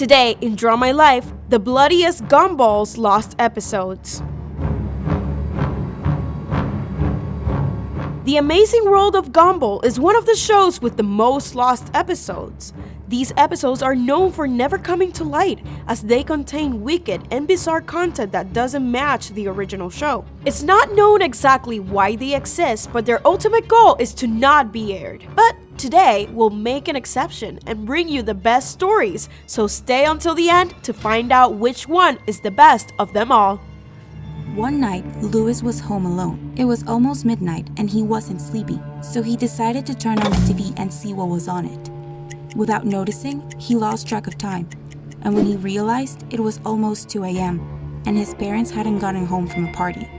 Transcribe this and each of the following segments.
Today in Draw My Life, the bloodiest Gumball's lost episodes. The Amazing World of Gumball is one of the shows with the most lost episodes. These episodes are known for never coming to light, as they contain wicked and bizarre content that doesn't match the original show. It's not known exactly why they exist, but their ultimate goal is to not be aired. But today, we'll make an exception and bring you the best stories, so stay until the end to find out which one is the best of them all. One night, Louis was home alone. It was almost midnight and he wasn't sleepy, so he decided to turn on the TV and see what was on it. Without noticing, he lost track of time, and when he realized, it was almost 2 a.m. and his parents hadn't gotten home from a party.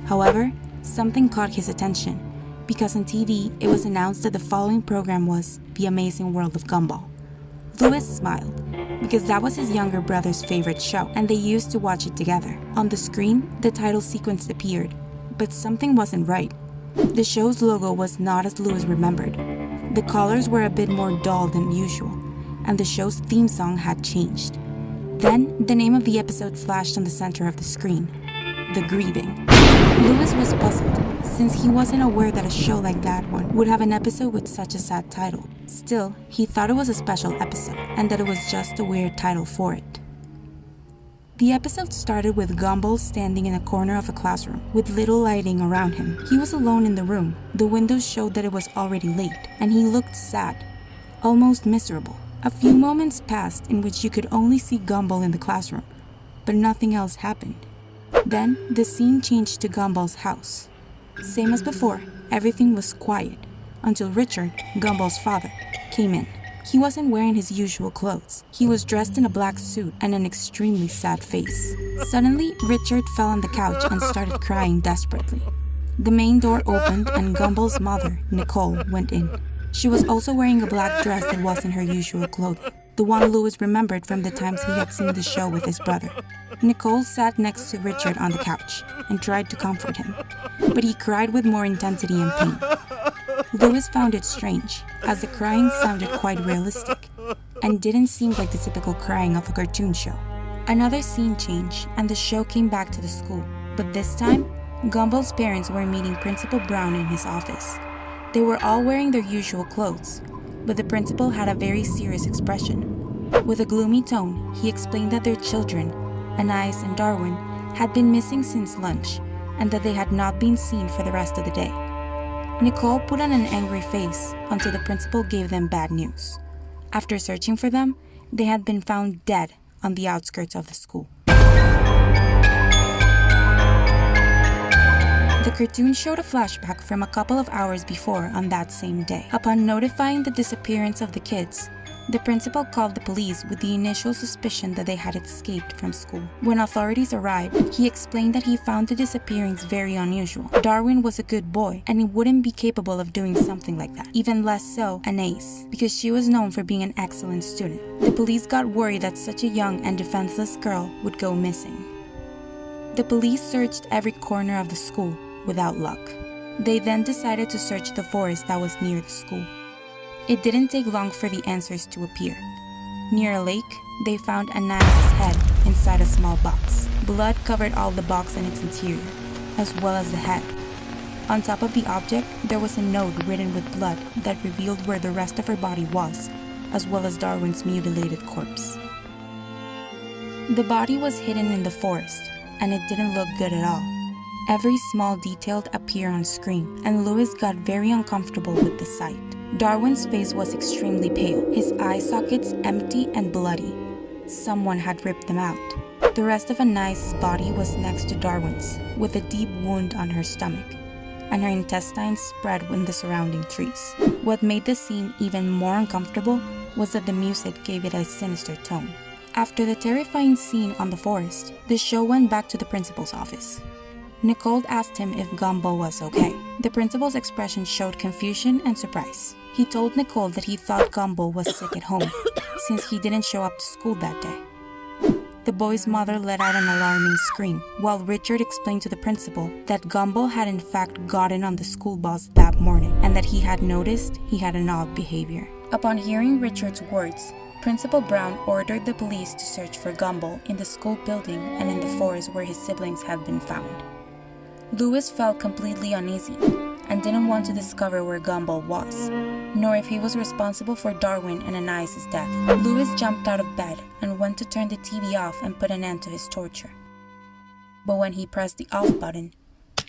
However, something caught his attention, because on TV, it was announced that the following program was The Amazing World of Gumball. Louis smiled, because that was his younger brother's favorite show, and they used to watch it together. On the screen, the title sequence appeared, but something wasn't right. The show's logo was not as Louis remembered. The colors were a bit more dull than usual, and the show's theme song had changed. Then, the name of the episode flashed on the center of the screen, The Grieving. Louis was puzzled, since he wasn't aware that a show like that one would have an episode with such a sad title. Still, he thought it was a special episode, and that it was just a weird title for it. The episode started with Gumball standing in a corner of a classroom, with little lighting around him. He was alone in the room. The windows showed that it was already late, and he looked sad, almost miserable. A few moments passed in which you could only see Gumball in the classroom, but nothing else happened. Then, the scene changed to Gumball's house. Same as before, everything was quiet, until Richard, Gumball's father, came in. He wasn't wearing his usual clothes. He was dressed in a black suit and an extremely sad face. Suddenly, Richard fell on the couch and started crying desperately. The main door opened and Gumball's mother, Nicole, went in. She was also wearing a black dress that wasn't her usual clothing, the one Louis remembered from the times he had seen the show with his brother. Nicole sat next to Richard on the couch and tried to comfort him, but he cried with more intensity and pain. Louis found it strange, as the crying sounded quite realistic, and didn't seem like the typical crying of a cartoon show. Another scene changed, and the show came back to the school, but this time, Gumball's parents were meeting Principal Brown in his office. They were all wearing their usual clothes, but the principal had a very serious expression. With a gloomy tone, he explained that their children, Anais and Darwin, had been missing since lunch, and that they had not been seen for the rest of the day. Nicole put on an angry face until the principal gave them bad news. After searching for them, they had been found dead on the outskirts of the school. The cartoon showed a flashback from a couple of hours before on that same day. Upon notifying the disappearance of the kids, the principal called the police with the initial suspicion that they had escaped from school. When authorities arrived, he explained that he found the disappearings very unusual. Darwin was a good boy, and he wouldn't be capable of doing something like that. Even less so, Anais, because she was known for being an excellent student. The police got worried that such a young and defenseless girl would go missing. The police searched every corner of the school, without luck. They then decided to search the forest that was near the school. It didn't take long for the answers to appear. Near a lake, they found Anais's head inside a small box. Blood covered all the box and its interior, as well as the head. On top of the object, there was a note written with blood that revealed where the rest of her body was, as well as Darwin's mutilated corpse. The body was hidden in the forest, and it didn't look good at all. Every small detail appeared on screen, and Louis got very uncomfortable with the sight. Darwin's face was extremely pale, his eye sockets empty and bloody. Someone had ripped them out. The rest of Anais's body was next to Darwin's, with a deep wound on her stomach, and her intestines spread in the surrounding trees. What made the scene even more uncomfortable was that the music gave it a sinister tone. After the terrifying scene on the forest, the show went back to the principal's office. Nicole asked him if Gumball was okay. The principal's expression showed confusion and surprise. He told Nicole that he thought Gumball was sick at home, since he didn't show up to school that day. The boy's mother let out an alarming scream, while Richard explained to the principal that Gumball had in fact gotten on the school bus that morning, and that he had noticed he had an odd behavior. Upon hearing Richard's words, Principal Brown ordered the police to search for Gumball in the school building and in the forest where his siblings had been found. Lewis felt completely uneasy and didn't want to discover where Gumball was, nor if he was responsible for Darwin and Anais' death. Lewis jumped out of bed and went to turn the TV off and put an end to his torture. But when he pressed the off button,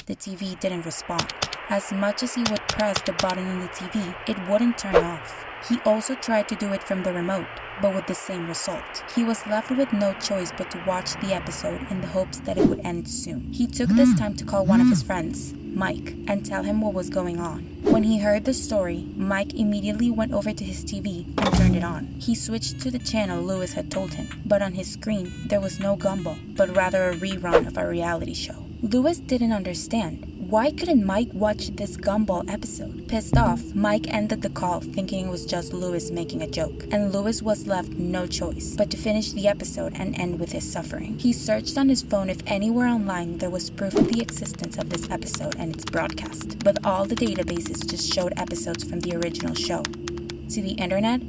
the TV didn't respond. As much as he would press the button on the TV, it wouldn't turn off. He also tried to do it from the remote, but with the same result. He was left with no choice but to watch the episode in the hopes that it would end soon. He took this time to call one of his friends, Mike, and tell him what was going on. When he heard the story, Mike immediately went over to his TV and turned it on. He switched to the channel Lewis had told him, but on his screen there was no Gumball, but rather a rerun of a reality show. Lewis didn't understand. Why couldn't Mike watch this Gumball episode? Pissed off, Mike ended the call thinking it was just Lewis making a joke, and Lewis was left no choice but to finish the episode and end with his suffering. He searched on his phone if anywhere online there was proof of the existence of this episode and its broadcast, but all the databases just showed episodes from the original show. To the internet,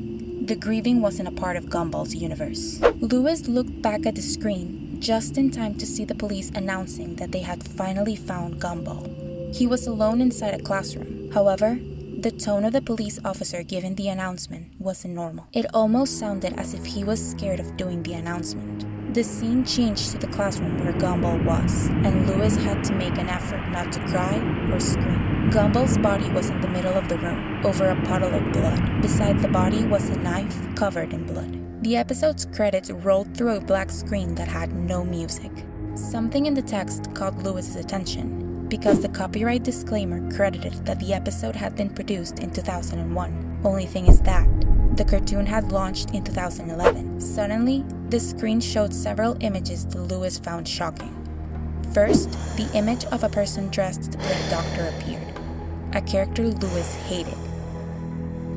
the grieving wasn't a part of Gumball's universe. Lewis looked back at the screen just in time to see the police announcing that they had finally found Gumball. He was alone inside a classroom. However, the tone of the police officer giving the announcement wasn't normal. It almost sounded as if he was scared of doing the announcement. The scene changed to the classroom where Gumball was, and Lewis had to make an effort not to cry or scream. Gumball's body was in the middle of the room, over a puddle of blood. Beside the body was a knife covered in blood. The episode's credits rolled through a black screen that had no music. Something in the text caught Lewis's attention, because the copyright disclaimer credited that the episode had been produced in 2001. Only thing is that the cartoon had launched in 2011. Suddenly, the screen showed several images that Lewis found shocking. First, the image of a person dressed to play a doctor appeared, a character Lewis hated,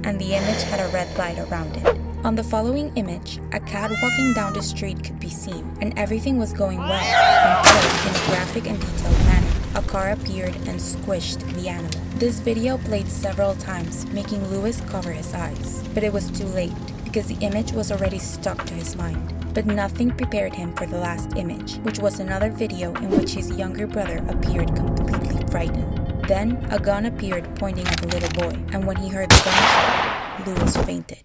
and the image had a red light around it. On the following image, a cat walking down the street could be seen, and everything was going well until, in a graphic and detailed manner, a car appeared and squished the animal. This video played several times, making Lewis cover his eyes. But it was too late, because the image was already stuck to his mind. But nothing prepared him for the last image, which was another video in which his younger brother appeared completely frightened. Then, a gun appeared pointing at the little boy, and when he heard the gunshot, Lewis fainted.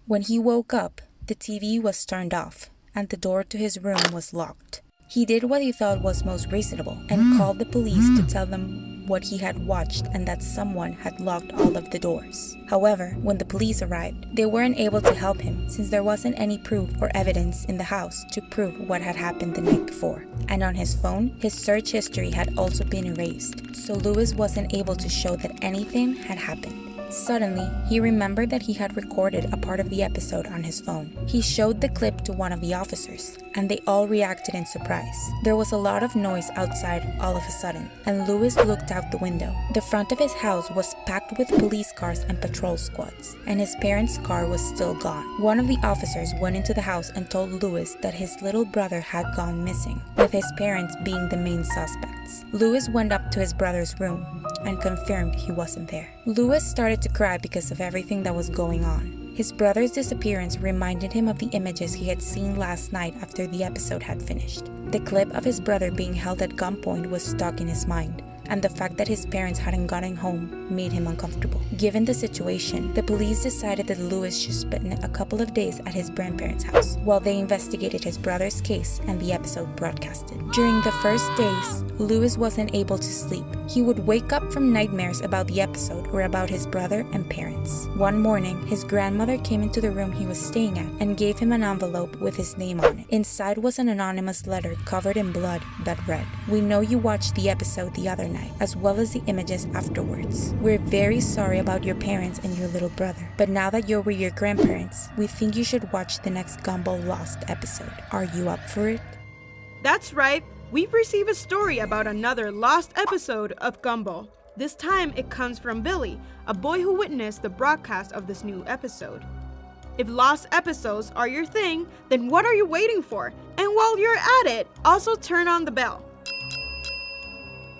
When he woke up, the TV was turned off, and the door to his room was locked. He did what he thought was most reasonable, and called the police to tell them what he had watched and that someone had locked all of the doors. However, when the police arrived, they weren't able to help him since there wasn't any proof or evidence in the house to prove what had happened the night before. And on his phone, his search history had also been erased, so Lewis wasn't able to show that anything had happened. Suddenly, he remembered that he had recorded a part of the episode on his phone. He showed the clip to one of the officers, and they all reacted in surprise. There was a lot of noise outside all of a sudden, and Lewis looked out the window. The front of his house was packed with police cars and patrol squads, and his parents' car was still gone. One of the officers went into the house and told Lewis that his little brother had gone missing, with his parents being the main suspects. Lewis went up to his brother's room and confirmed he wasn't there. Lewis started to cry because of everything that was going on. His brother's disappearance reminded him of the images he had seen last night after the episode had finished. The clip of his brother being held at gunpoint was stuck in his mind, and the fact that his parents hadn't gotten home made him uncomfortable. Given the situation, the police decided that Lewis should spend a couple of days at his grandparents' house while they investigated his brother's case and the episode broadcasted. During the first days, Lewis wasn't able to sleep. He would wake up from nightmares about the episode or about his brother and parents. One morning, his grandmother came into the room he was staying at and gave him an envelope with his name on it. Inside was an anonymous letter covered in blood that read, "We know you watched the episode the other night, as well as the images afterwards. We're very sorry about your parents and your little brother, but now that you're with your grandparents, we think you should watch the next Gumball Lost episode. Are you up for it?" That's right, we've received a story about another lost episode of Gumball. This time it comes from Billy, a boy who witnessed the broadcast of this new episode. If lost episodes are your thing, then what are you waiting for? And while you're at it, also turn on the bell.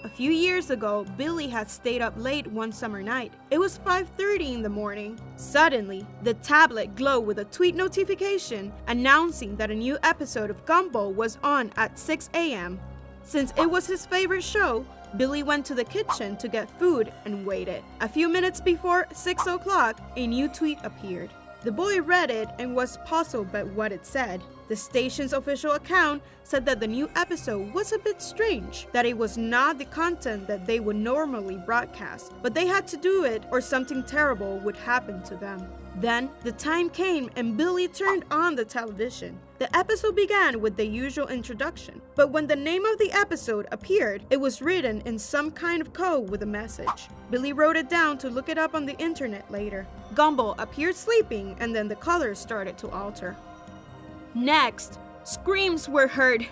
A few years ago, Billy had stayed up late one summer night. It was 5:30 in the morning. Suddenly, the tablet glowed with a tweet notification announcing that a new episode of Gumball was on at 6 a.m. Since it was his favorite show, Billy went to the kitchen to get food and waited. A few minutes before 6 o'clock, a new tweet appeared. The boy read it and was puzzled by what it said. The station's official account said that the new episode was a bit strange, that it was not the content that they would normally broadcast, but they had to do it or something terrible would happen to them. Then, the time came and Billy turned on the television. The episode began with the usual introduction, but when the name of the episode appeared, it was written in some kind of code with a message. Billy wrote it down to look it up on the internet later. Gumball appeared sleeping and then the colors started to alter. Next, screams were heard.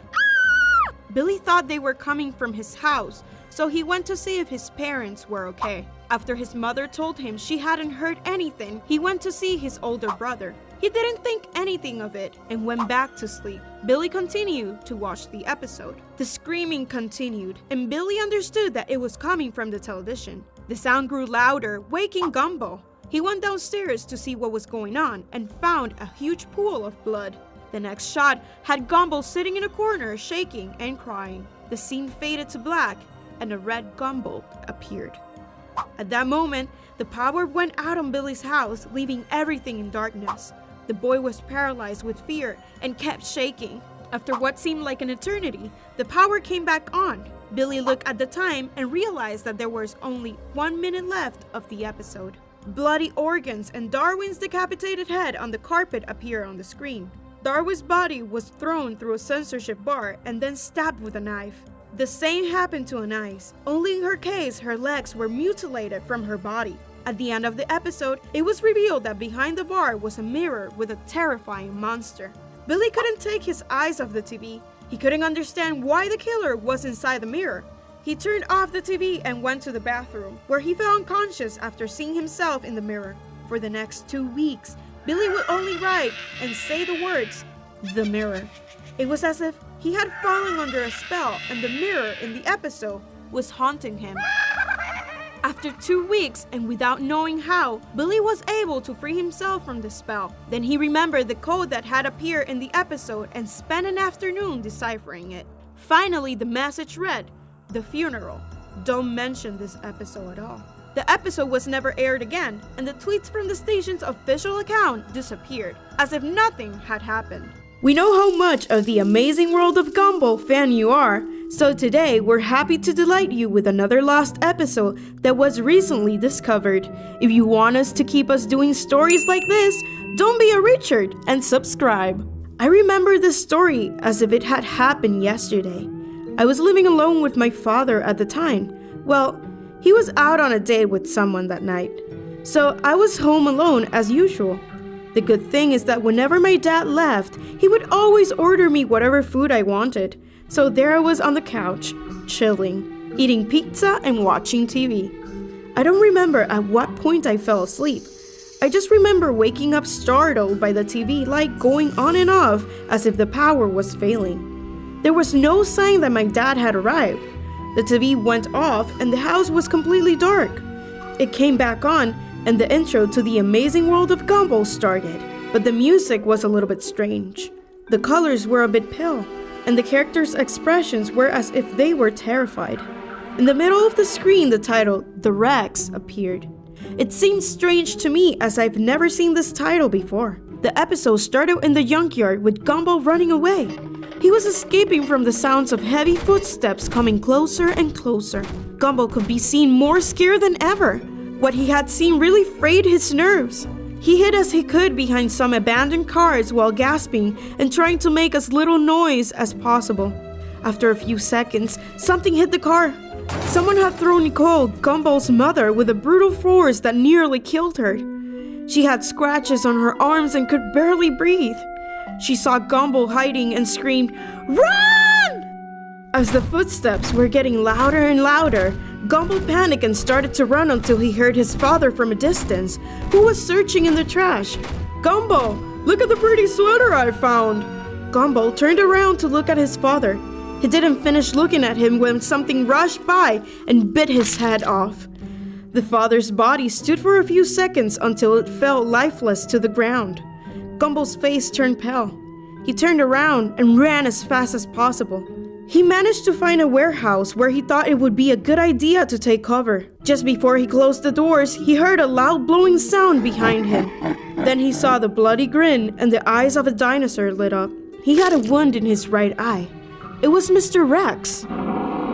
Billy thought they were coming from his house, so he went to see if his parents were okay. After his mother told him she hadn't heard anything, he went to see his older brother. He didn't think anything of it and went back to sleep. Billy continued to watch the episode. The screaming continued, and Billy understood that it was coming from the television. The sound grew louder, waking Gumball. He went downstairs to see what was going on and found a huge pool of blood. The next shot had Gumball sitting in a corner, shaking and crying. The scene faded to black, and a red Gumball appeared. At that moment, the power went out on Billy's house, leaving everything in darkness. The boy was paralyzed with fear and kept shaking. After what seemed like an eternity, the power came back on. Billy looked at the time and realized that there was only 1 minute left of the episode. Bloody organs and Darwin's decapitated head on the carpet appeared on the screen. Darwin's body was thrown through a censorship bar and then stabbed with a knife. The same happened to Anais, only in her case her legs were mutilated from her body. At the end of the episode, it was revealed that behind the bar was a mirror with a terrifying monster. Billy couldn't take his eyes off the TV. He couldn't understand why the killer was inside the mirror. He turned off the TV and went to the bathroom, where he fell unconscious after seeing himself in the mirror. For the next 2 weeks, Billy would only write and say the words, "the mirror." It was as if he had fallen under a spell and the mirror in the episode was haunting him. After 2 weeks and without knowing how, Billy was able to free himself from the spell. Then he remembered the code that had appeared in the episode and spent an afternoon deciphering it. Finally, the message read, "The funeral. Don't mention this episode at all." The episode was never aired again, and the tweets from the station's official account disappeared, as if nothing had happened. We know how much of the Amazing World of Gumball fan you are, so today we're happy to delight you with another lost episode that was recently discovered. If you want us to keep us doing stories like this, don't be a Richard and subscribe. I remember this story as if it had happened yesterday. I was living alone with my father at the time. Well, he was out on a date with someone that night, so I was home alone as usual. The good thing is that whenever my dad left, he would always order me whatever food I wanted. So there I was on the couch, chilling, eating pizza and watching TV. I don't remember at what point I fell asleep. I just remember waking up startled by the TV light going on and off as if the power was failing. There was no sign that my dad had arrived. The TV went off and the house was completely dark. It came back on and the intro to the Amazing World of Gumball started, but the music was a little bit strange. The colors were a bit pale, and the characters' expressions were as if they were terrified. In the middle of the screen, the title, The Rex, appeared. It seemed strange to me as I've never seen this title before. The episode started in the junkyard with Gumball running away. He was escaping from the sounds of heavy footsteps coming closer and closer. Gumball could be seen more scared than ever. What he had seen really frayed his nerves. He hid as he could behind some abandoned cars while gasping and trying to make as little noise as possible. After a few seconds, something hit the car. Someone had thrown Nicole, Gumball's mother, with a brutal force that nearly killed her. She had scratches on her arms and could barely breathe. She saw Gumball hiding and screamed, "Run!" As the footsteps were getting louder and louder, Gumball panicked and started to run until he heard his father from a distance, who was searching in the trash. "Gumball, look at the pretty sweater I found!" Gumball turned around to look at his father. He didn't finish looking at him when something rushed by and bit his head off. The father's body stood for a few seconds until it fell lifeless to the ground. Gumball's face turned pale. He turned around and ran as fast as possible. He managed to find a warehouse where he thought it would be a good idea to take cover. Just before he closed the doors, he heard a loud blowing sound behind him. Then he saw the bloody grin and the eyes of a dinosaur lit up. He had a wound in his right eye. It was Mr. Rex.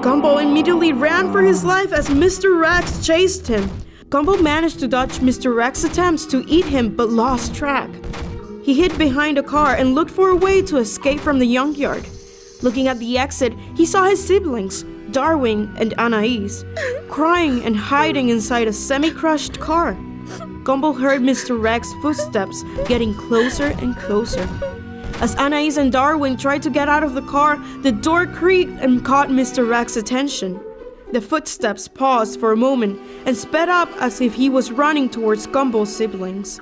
Gumball immediately ran for his life as Mr. Rex chased him. Gumball managed to dodge Mr. Rex's attempts to eat him but lost track. He hid behind a car and looked for a way to escape from the junkyard. Looking at the exit, he saw his siblings, Darwin and Anais, crying and hiding inside a semi-crushed car. Gumball heard Mr. Rex's footsteps getting closer and closer. As Anais and Darwin tried to get out of the car, the door creaked and caught Mr. Rex's attention. The footsteps paused for a moment and sped up as if he was running towards Gumball's siblings.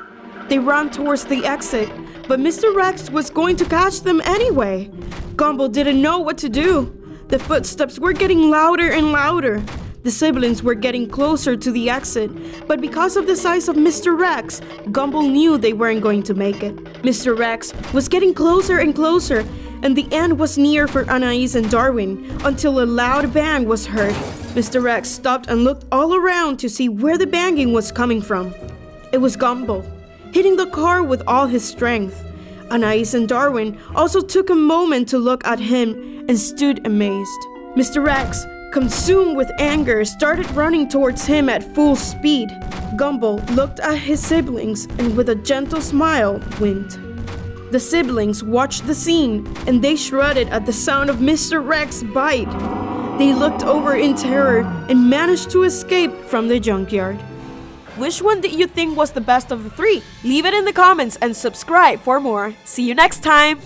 They ran towards the exit, but Mr. Rex was going to catch them anyway. Gumball didn't know what to do. The footsteps were getting louder and louder. The siblings were getting closer to the exit, but because of the size of Mr. Rex, Gumball knew they weren't going to make it. Mr. Rex was getting closer and closer, and the end was near for Anais and Darwin until a loud bang was heard. Mr. Rex stopped and looked all around to see where the banging was coming from. It was Gumball, hitting the car with all his strength. Anais and Darwin also took a moment to look at him and stood amazed. Mr. Rex, consumed with anger, started running towards him at full speed. Gumball looked at his siblings and with a gentle smile winked. The siblings watched the scene and they shredded at the sound of Mr. Rex's bite. They looked over in terror and managed to escape from the junkyard. Which one did you think was the best of the three? Leave it in the comments and subscribe for more. See you next time!